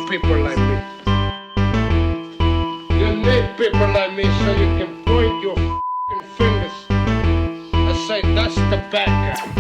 people like me. You need people like me so you can point your f***ing fingers and say, that's the bad guy.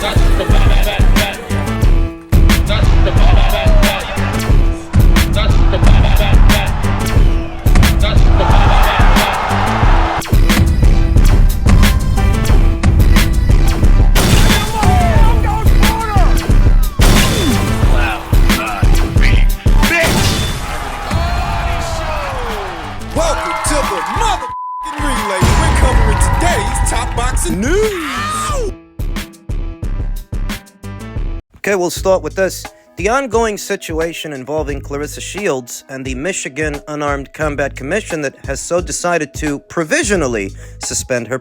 That's the bad guy. That's the bad guy. That's the bad guy. That's the bad guy. Okay, we'll start with this. The ongoing situation involving Claressa Shields and the Michigan Unarmed Combat Commission that has so decided to provisionally suspend her.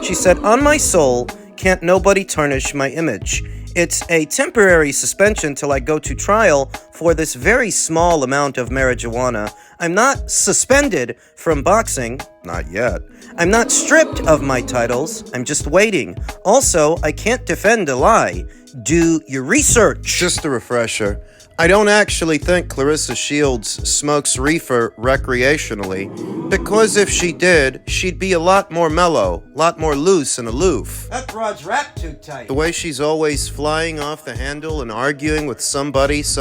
She said, "On my soul, can't nobody tarnish my image. It's a temporary suspension till I go to trial for this very small amount of marijuana. I'm not suspended from boxing, not yet. I'm not stripped of my titles, I'm just waiting. Also, I can't defend a lie. Do your research." Just a refresher. I don't actually think Claressa Shields smokes reefer recreationally, because if she did, she'd be a lot more mellow, a lot more loose and aloof. That broad's wrapped too tight. The way she's always flying off the handle and arguing with somebodies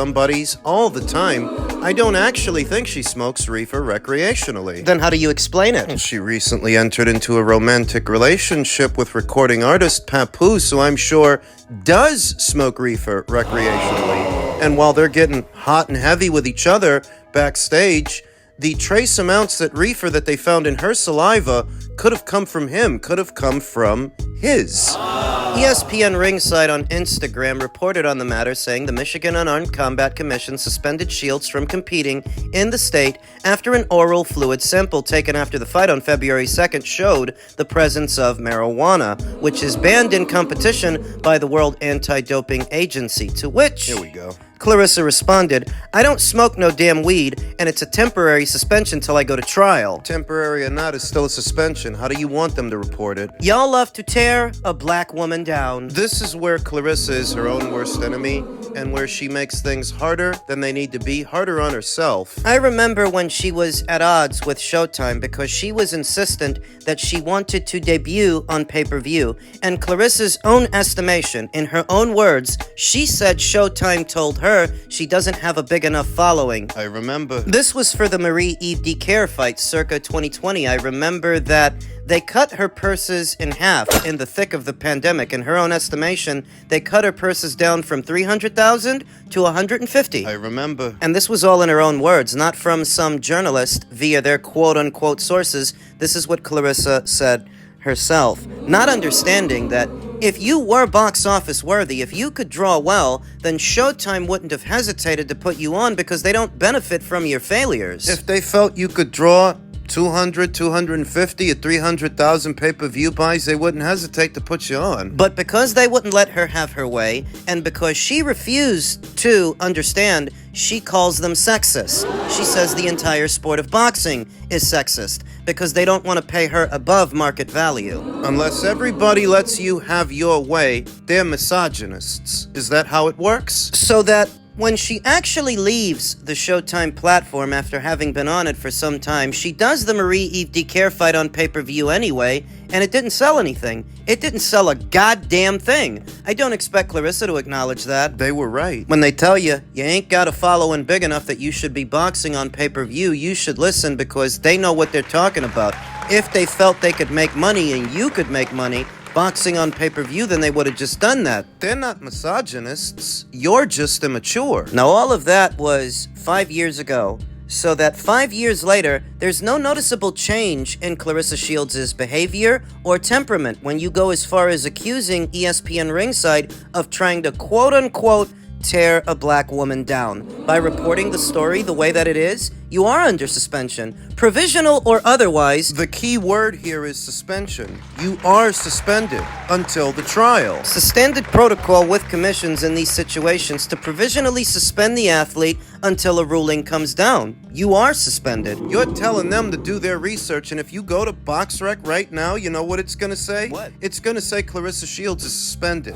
all the time, I don't actually think she smokes reefer recreationally. Then how do you explain it? She recently entered into a romantic relationship with recording artist Papoose, who I'm sure does smoke reefer recreationally. And while they're getting hot and heavy with each other backstage, the trace amounts that reefer that they found in her saliva could have come from him, could have come from his. ESPN Ringside on Instagram reported on the matter, saying the Michigan Unarmed Combat Commission suspended Shields from competing in the state after an oral fluid sample taken after the fight on February 2nd showed the presence of marijuana, which is banned in competition by the World Anti-Doping Agency, to which... Here we go. Claressa responded, "I don't smoke no damn weed, and it's a temporary suspension till I go to trial." Temporary or not, is still a suspension. How do you want them to report it? Y'all love to tear a black woman down. This is where Claressa is her own worst enemy, and where she makes things harder than they need to be, harder on herself. I remember when she was at odds with Showtime because she was insistent that she wanted to debut on pay-per-view, and Claressa's own estimation, in her own words, she said Showtime told her she doesn't have a big enough following. I remember. This was for the Marie-Eve Dicaire fight circa 2020. I remember that they cut her purses in half in the thick of the pandemic. In her own estimation, they cut her purses down from 300,000 to 150. I remember. And this was all in her own words, not from some journalist via their quote-unquote sources. This is what Claressa said herself, not understanding that if you were box office worthy, if you could draw well, then Showtime wouldn't have hesitated to put you on because they don't benefit from your failures. If they felt you could draw 200, 250, or 300,000 pay-per-view buys, they wouldn't hesitate to put you on. But because they wouldn't let her have her way, and because she refused to understand, she calls them sexist. She says the entire sport of boxing is sexist because they don't want to pay her above market value. Unless everybody lets you have your way, they're misogynists. Is that how it works? So that when she actually leaves the Showtime platform after having been on it for some time, she does the Marie-Eve Dicaire fight on pay-per-view anyway, and it didn't sell anything. It didn't sell a goddamn thing. I don't expect Claressa to acknowledge that. They were right. When they tell you, you ain't got a following big enough that you should be boxing on pay-per-view, you should listen because they know what they're talking about. If they felt they could make money and you could make money boxing on pay-per-view, then they would have just done that. They're not misogynists. You're just immature. Now, all of that was 5 years ago. So that 5 years later, there's no noticeable change in Claressa Shields' behavior or temperament when you go as far as accusing ESPN Ringside of trying to quote-unquote tear a black woman down. By reporting the story the way that it is, You are under suspension, provisional or otherwise. The key word here is suspension. You are suspended until the trial. It's the standard protocol with commissions in these situations to provisionally suspend the athlete until a ruling comes down. You are suspended. You're telling them to do their research, and if you go to BoxRec right now, you know what it's gonna say? What? It's gonna say Claressa Shields is suspended.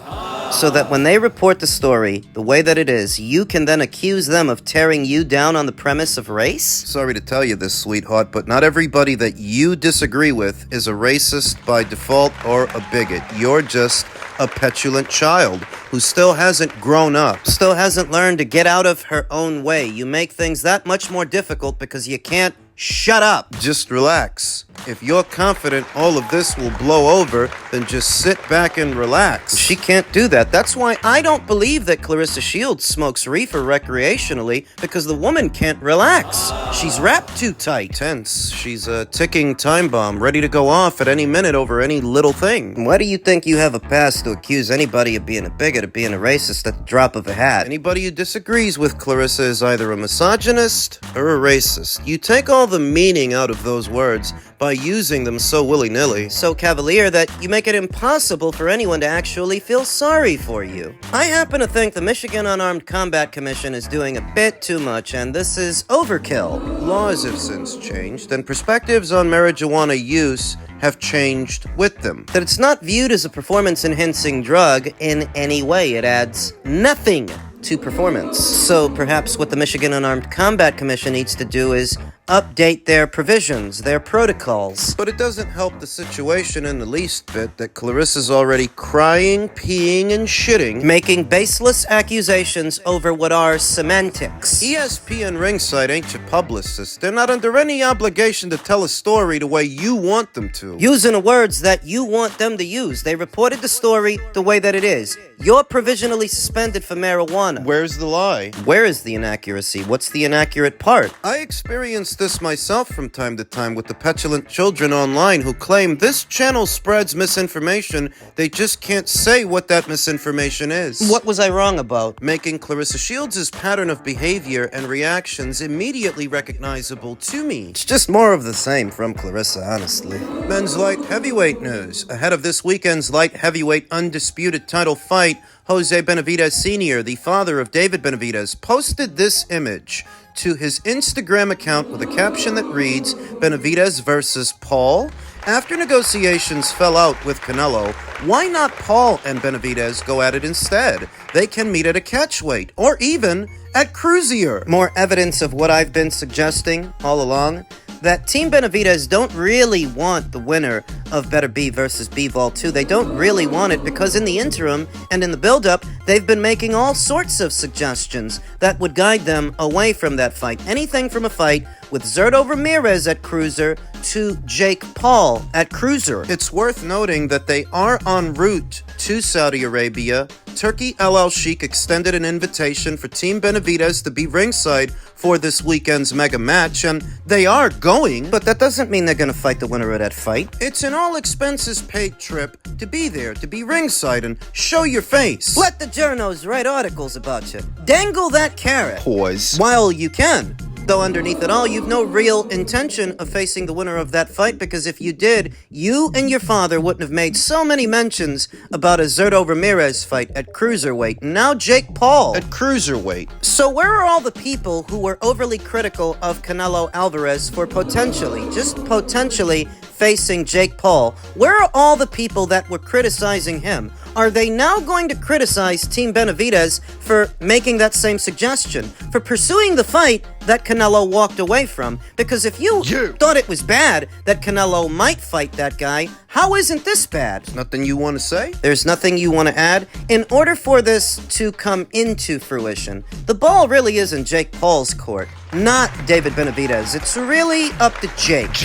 So that when they report the story the way that it is, you can then accuse them of tearing you down on the premise of race? Sorry to tell you this, sweetheart, but not everybody that you disagree with is a racist by default or a bigot. You're just a petulant child who still hasn't grown up. Still hasn't learned to get out of her own way. You make things that much more difficult because you can't shut up. Just relax. If you're confident all of this will blow over, then just sit back and relax. She can't do that. That's why I don't believe that Claressa Shields smokes reefer recreationally, because the woman can't relax. She's wrapped too tight. Tense. She's a ticking time bomb, ready to go off at any minute over any little thing. Why do you think you have a pass to accuse anybody of being a bigot, of being a racist at the drop of a hat? Anybody who disagrees with Claressa is either a misogynist or a racist. You take all the meaning out of those words by using them so willy-nilly. So cavalier that you make it impossible for anyone to actually feel sorry for you. I happen to think the Michigan Unarmed Combat Commission is doing a bit too much, and this is overkill. Laws have since changed, and perspectives on marijuana use have changed with them. That it's not viewed as a performance-enhancing drug in any way. It adds nothing to performance. So perhaps what the Michigan Unarmed Combat Commission needs to do is update their provisions, their protocols. But it doesn't help the situation in the least bit that Claressa's already crying, peeing, and shitting, Making baseless accusations over what are semantics. ESPN ringside ain't your publicist. They're not under any obligation to tell a story the way you want them to. Using the words that you want them to use. They reported the story the way that it is. You're provisionally suspended for marijuana. Where's the lie? Where is the inaccuracy? What's the inaccurate part? I experienced this myself from time to time with the petulant children online who claim this channel spreads misinformation. They just can't say what that misinformation is. What was I wrong about? Making Claressa Shields' pattern of behavior and reactions immediately recognizable to me. It's just more of the same from Claressa, honestly. Men's light heavyweight news. Ahead of this weekend's light heavyweight undisputed title fight, Jose Benavidez Sr., the father of David Benavidez, posted this image to his Instagram account with a caption that reads, Benavidez versus Paul? After negotiations fell out with Canelo, why not Paul and Benavidez go at it instead? They can meet at a catchweight, or even at cruiser. More evidence of what I've been suggesting all along, that Team Benavidez don't really want the winner of Better B versus B-Vol 2. They don't really want it because in the interim and in the build-up, they've been making all sorts of suggestions that would guide them away from that fight. Anything from a fight with Zurdo Ramirez at cruiser to Jake Paul at cruiser. It's worth noting that they are en route to Saudi Arabia. Turkey El Al Sheikh extended an invitation for Team Benavidez to be ringside for this weekend's mega match, and they are going. But that doesn't mean they're going to fight the winner of that fight. It's an all-expenses-paid trip to be there, to be ringside, and show your face. Let the journos write articles about you. Dangle that carrot. Pause. While you can. Though underneath it all, you've no real intention of facing the winner of that fight, because if you did, you and your father wouldn't have made so many mentions about a Zurdo Ramirez fight at cruiserweight. Now Jake Paul At cruiserweight. So where are all the people who were overly critical of Canelo Alvarez for just potentially facing Jake Paul? Where are all the people that were criticizing him? Are they now going to criticize Team Benavidez for making that same suggestion, for pursuing the fight that Canelo walked away from? Because if you thought it was bad that Canelo might fight that guy, how isn't this bad? Nothing you want to say? There's nothing you want to add? In order for this to come into fruition, the ball really is in Jake Paul's court, not David Benavidez. It's really up to Jake.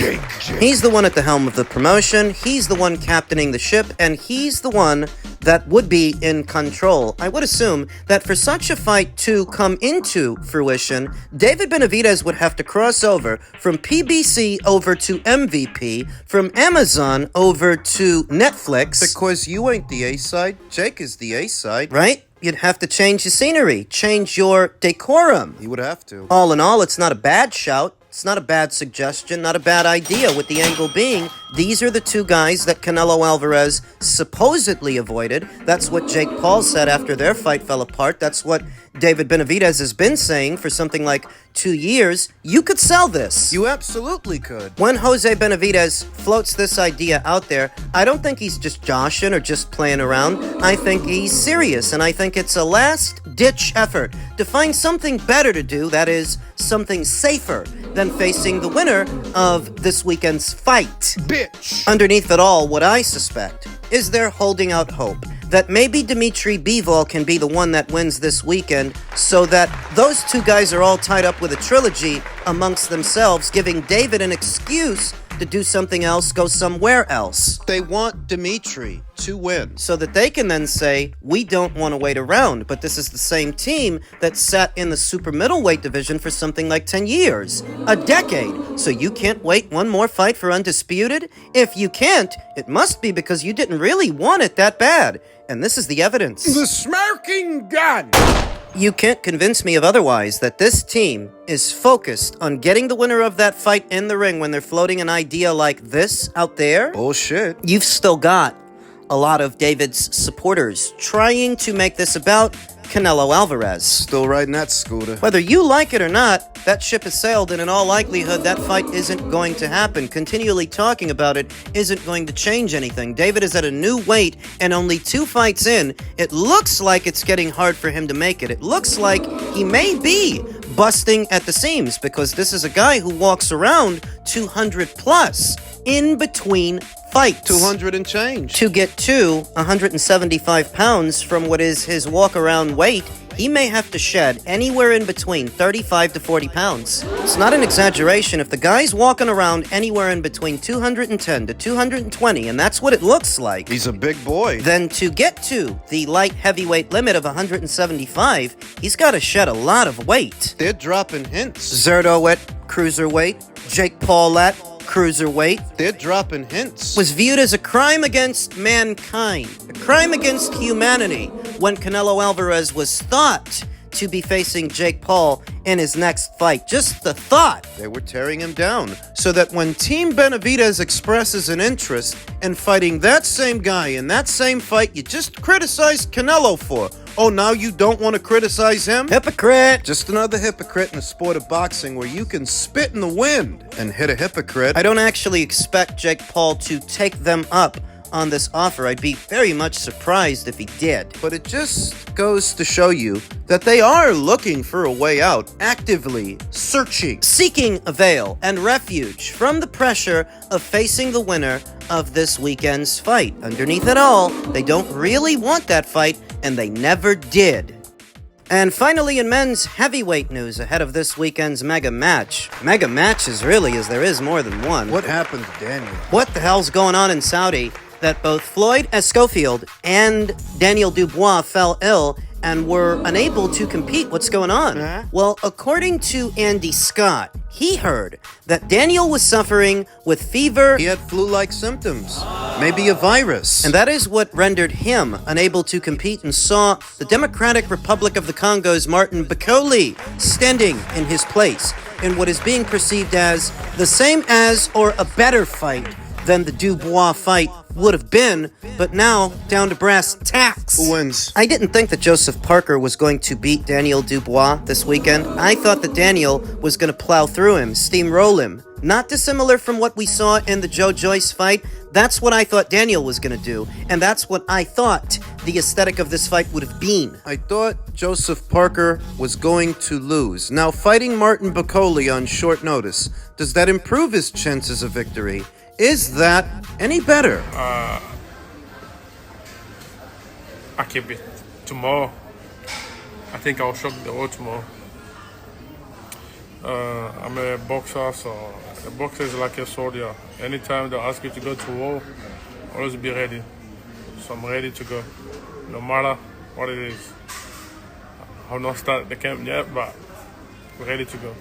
He's the one at the helm of the promotion, he's the one captaining the ship, and he's the one that would be in control. I would assume that for such a fight to come into fruition, David Benavidez would have to cross over from PBC over to MVP, from Amazon over to Netflix. Because you ain't the A-side, Jake is the A-side. Right? You'd have to change your scenery, change your decorum. You would have to. All in all, it's not a bad shout. It's not a bad suggestion, not a bad idea, with the angle being these are the two guys that Canelo Alvarez supposedly avoided. That's what Jake Paul said after their fight fell apart. That's what David Benavidez has been saying for something like 2 years. You could sell this. You absolutely could. When Jose Benavidez floats this idea out there, I don't think he's just joshing or just playing around. I think he's serious, and I think it's a last-ditch effort to find something better to do, that is, something safer than facing the winner of this weekend's fight. Bitch! Underneath it all, what I suspect is they're holding out hope that maybe Dimitri Bivol can be the one that wins this weekend, so that those two guys are all tied up with a trilogy amongst themselves, giving David an excuse to do something else, go somewhere else. They want Dimitri to win. So that they can then say, we don't want to wait around, but this is the same team that sat in the super middleweight division for something like 10 years, a decade. So you can't wait one more fight for undisputed? If you can't, it must be because you didn't really want it that bad. And this is the evidence. The smoking gun! You can't convince me of otherwise, that this team is focused on getting the winner of that fight in the ring when they're floating an idea like this out there. Bullshit. You've still got a lot of David's supporters trying to make this about Canelo Alvarez. Still riding that scooter. Whether you like it or not, that ship has sailed, and in all likelihood, that fight isn't going to happen. Continually talking about it isn't going to change anything. David is at a new weight, and only 2 fights in, it looks like it's getting hard for him to make it. It looks like he may be busting at the seams, because this is a guy who walks around 200 plus in between fights. 200 and change. To get to 175 pounds from what is his walk-around weight, he may have to shed anywhere in between 35 to 40 pounds. It's not an exaggeration. If the guy's walking around anywhere in between 210 to 220, and that's what it looks like, He's a big boy. then to get to the light heavyweight limit of 175, he's got to shed a lot of weight. They're dropping hints. Zerto at cruiserweight, Jake Paul at cruiserweight, They're dropping hints. was viewed as a crime against mankind, a crime against humanity, when Canelo Alvarez was thought to be facing Jake Paul in his next fight. Just the thought. They were tearing him down. So that when Team Benavidez expresses an interest in fighting that same guy in that same fight you just criticized Canelo for, oh, now you don't want to criticize him? Hypocrite! Just another hypocrite in the sport of boxing where you can spit in the wind and hit a hypocrite. I don't actually expect Jake Paul to take them up on this offer. I'd be very much surprised if he did. But it just goes to show you that they are looking for a way out, actively searching. Seeking a veil and refuge from the pressure of facing the winner of this weekend's fight. Underneath it all, they don't really want that fight, and they never did. And finally, in men's heavyweight news ahead of this weekend's mega match. Mega matches, really, as there is more than one. What happened to Daniel? What the hell's going on in Saudi that both Floyd Escofield and Daniel Dubois fell ill and were unable to compete? What's going on? Well, according to Andy Scott, he heard that Daniel was suffering with fever. He had flu-like symptoms. Maybe a virus. And that is what rendered him unable to compete, and saw the Democratic Republic of the Congo's Martin Bakole standing in his place in what is being perceived as the same as or a better fight than the Dubois fight would have been, but now down to brass tacks. Who wins? I didn't think that Joseph Parker was going to beat Daniel Dubois this weekend. I thought that Daniel was going to plow through him, steamroll him. Not dissimilar from what we saw in the Joe Joyce fight. That's what I thought Daniel was going to do, and that's what I thought the aesthetic of this fight would have been. I thought Joseph Parker was going to lose. Now, fighting Martin Bakole on short notice, does that improve his chances of victory? Is that any better? I keep it tomorrow. I think I'll shock the world tomorrow. I'm a boxer, so a boxer is like a soldier. Anytime they ask you to go to war, always be ready. So I'm ready to go, no matter what it is. I've not started the camp yet, but we're ready to go.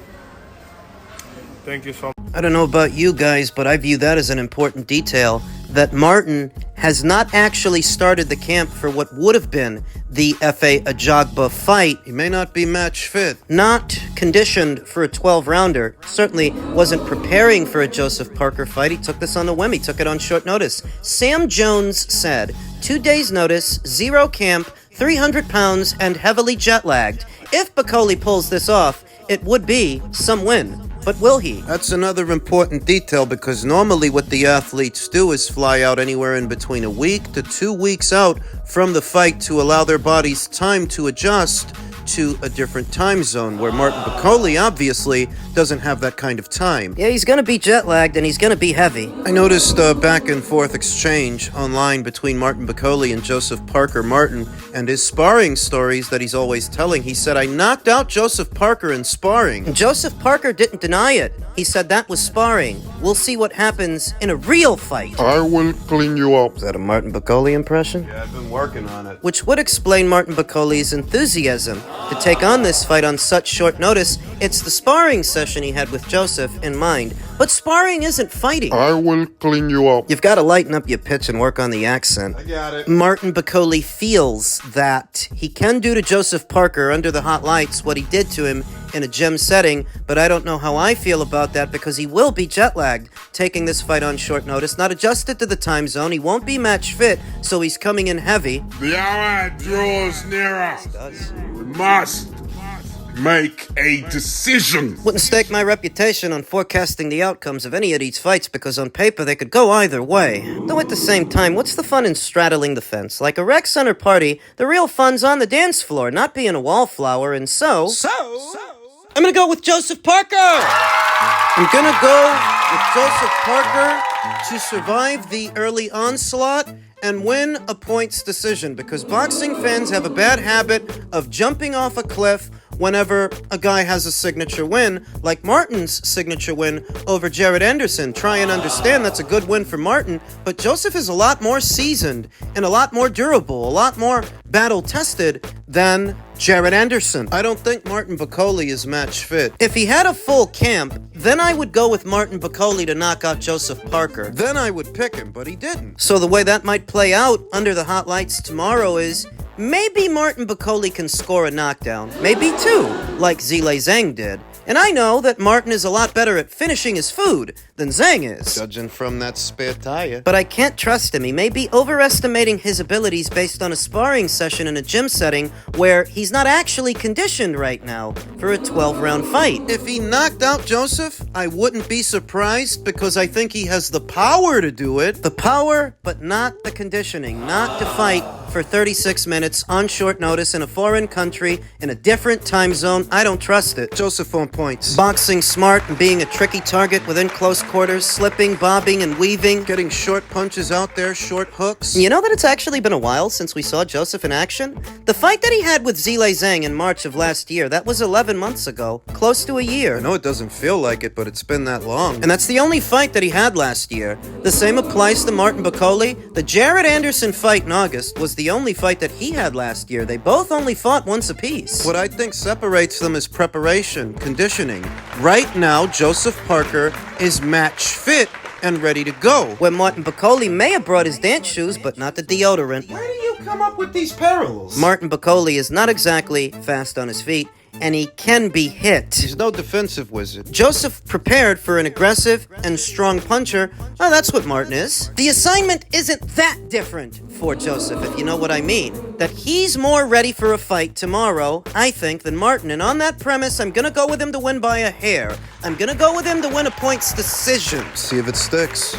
Thank you so much. I don't know about you guys, but I view that as an important detail, that Martin has not actually started the camp for what would have been the Efe Ajagba fight. He may not be match fit. Not conditioned for a 12-rounder. Certainly wasn't preparing for a Joseph Parker fight. He took this on a whim. He took it on short notice. Sam Jones said, 2 days notice, 0 camp, 300 pounds, and heavily jet-lagged. If Bakole pulls this off, it would be some win. But will he? That's another important detail because normally what the athletes do is fly out anywhere in between a week to 2 weeks out from the fight to allow their bodies time to adjust to a different time zone, where Martin Bakole obviously doesn't have that kind of time. Yeah, he's going to be jet-lagged and he's going to be heavy. I noticed a back-and-forth exchange online between Martin Bakole and Joseph Parker. Martin and his sparring stories that he's always telling. He said, I knocked out Joseph Parker in sparring. And Joseph Parker didn't deny it. He said that was sparring. We'll see what happens in a real fight. I will clean you up. Is that a Martin Bakole impression? Yeah, I've been working on it. Which would explain Martin Bakole's enthusiasm to take on this fight on such short notice. It's the sparring session he had with Joseph in mind. But sparring isn't fighting. I will clean you up. You've got to lighten up your pitch and work on the accent. I got it. Martin Bakole feels that he can do to Joseph Parker under the hot lights what he did to him in a gym setting, but I don't know how I feel about that because he will be jet-lagged, taking this fight on short notice, not adjusted to the time zone. He won't be match fit, so he's coming in heavy. The hour draws nearer. We must make a decision. Wouldn't stake my reputation on forecasting the outcomes of any of these fights because on paper they could go either way. Though at the same time, what's the fun in straddling the fence? Like a rec center party, the real fun's on the dance floor, not being a wallflower, and so... I'm gonna go with Joseph Parker! I'm gonna go with Joseph Parker to survive the early onslaught and win a points decision, because boxing fans have a bad habit of jumping off a cliff whenever a guy has a signature win, like Martin's signature win over Jared Anderson. Try and understand that's a good win for Martin, but Joseph is a lot more seasoned and a lot more durable, a lot more battle-tested than Jared Anderson. I don't think Martin Bakole is match fit. If he had a full camp, then I would go with Martin Bakole to knock out Joseph Parker. Then I would pick him, but he didn't. So the way that might play out under the hot lights tomorrow is maybe Martin Bakole can score a knockdown. Maybe two, like Zhilei Zhang did. And I know that Martin is a lot better at finishing his food than Zhang is. Judging from that spare tire. But I can't trust him. He may be overestimating his abilities based on a sparring session in a gym setting where he's not actually conditioned right now for a 12-round fight. If he knocked out Joseph, I wouldn't be surprised because I think he has the power to do it. The power, but not the conditioning. Not to fight for 36 minutes on short notice in a foreign country in a different time zone. I don't trust it. Joseph on points. Boxing smart and being a tricky target within close quarters, slipping, bobbing, and weaving. Getting short punches out there, short hooks. You know that it's actually been a while since we saw Joseph in action? The fight that he had with Zhilei Zhang in March of last year, that was 11 months ago. Close to a year. I know it doesn't feel like it, but it's been that long. And that's the only fight that he had last year. The same applies to Martin Bakole. The Jared Anderson fight in August was the only fight that he had last year. They both only fought once apiece. What I think separates them is preparation, conditioning. Right now, Joseph Parker is match fit and ready to go. When Martin Bakole may have brought his dance shoes, but not the deodorant. Where do you come up with these parallels? Martin Bakole is not exactly fast on his feet, and he can be hit. He's no defensive wizard. Joseph prepared for an aggressive and strong puncher. Well, that's what Martin is. The assignment isn't that different for Joseph, if you know what I mean. That he's more ready for a fight tomorrow, I think, than Martin. And on that premise, I'm gonna go with him to win by a hair. I'm gonna go with him to win a points decision. See if it sticks.